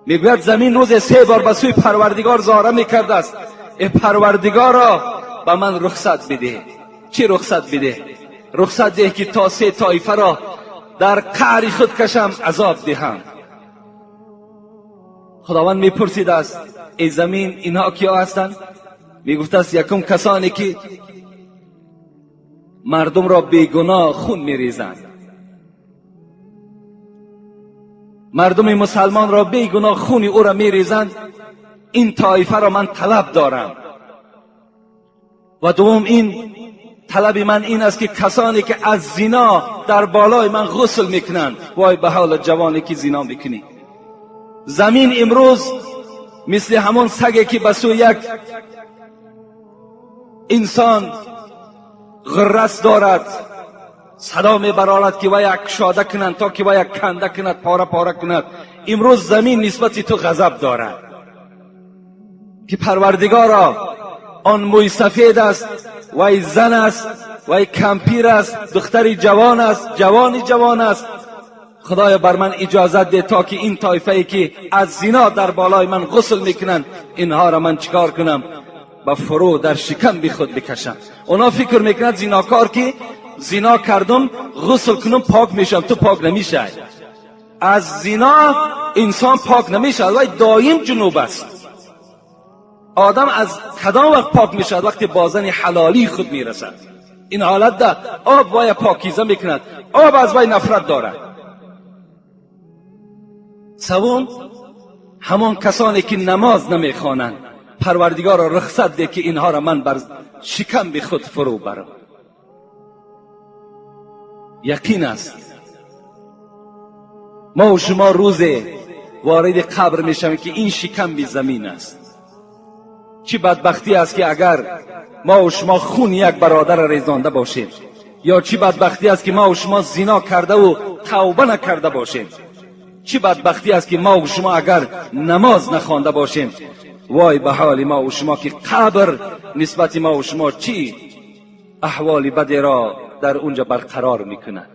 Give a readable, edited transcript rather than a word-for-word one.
میگوید زمین روز 3 بار به سوی پروردگار زاره میکرده است. ای پروردگارا به من رخصت بده. چی رخصت بده؟ رخصت ده که تا 3 طایفه را در قعر خود کشم، عذاب دهم. خداوند میپرسید است ای زمین اینها کیا هستند؟ میگفت است یکم کسانی که مردم را بیگناه خون میریزند، مردم مسلمان را بیگناه خون او را میریزند، این طایفه را من طلب دارم. و دوم این طلب من این است که کسانی که از زنا در بالای من غسل میکنند، وای به حال جوانی که زنا میکنی. زمین امروز مثل همون سگی که به سوی یک انسان غرس دارد صدا میبرارد که وای کشاده کنند تا که وای کنده کند، پاره پاره کند. امروز زمین نسبت تو غضب دارد که پروردگارا آن موی سفید است، وای زن است، وای کمپیر است، دختری جوان است، جوانی جوان است. خدایا بر من اجازت ده تا که این طایفه‌ای که از زنا در بالای من غسل میکنند اینها را من چیکار کنم؟ با فرو در شکم بی خود بکشم. اونا فکر میکنند زناکار که زنا کردم غسل کنم پاک میشم. تو پاک نمیشه. از زنا انسان پاک نمیشه، وای دایم جنوب است. آدم از کدام وقت پاک میشد؟ وقتی بازن حلالی خود میرسد. این حالت ده آب وای پاکیزه میکند، آب از وای نفرت دارد. سوم همان کسانی که نماز نمیخوانند، پروردگار را رخصت ده که اینها را من بر شکم به خود فرو برم. یقین است ما و شما روز وارد قبر میشویم که این شکم به زمین است. چه بدبختی است که اگر ما و شما خون یک برادر را ریزانده باشیم، یا چه بدبختی است که ما و شما زنا کرده و توبه نکرده باشیم. چه بدبختی است که ما و شما اگر نماز نخوانده باشیم. وای به حال ما و شما که قبر نسبت ما و شما چی احوال بدی را در اونجا برقرار میکنه.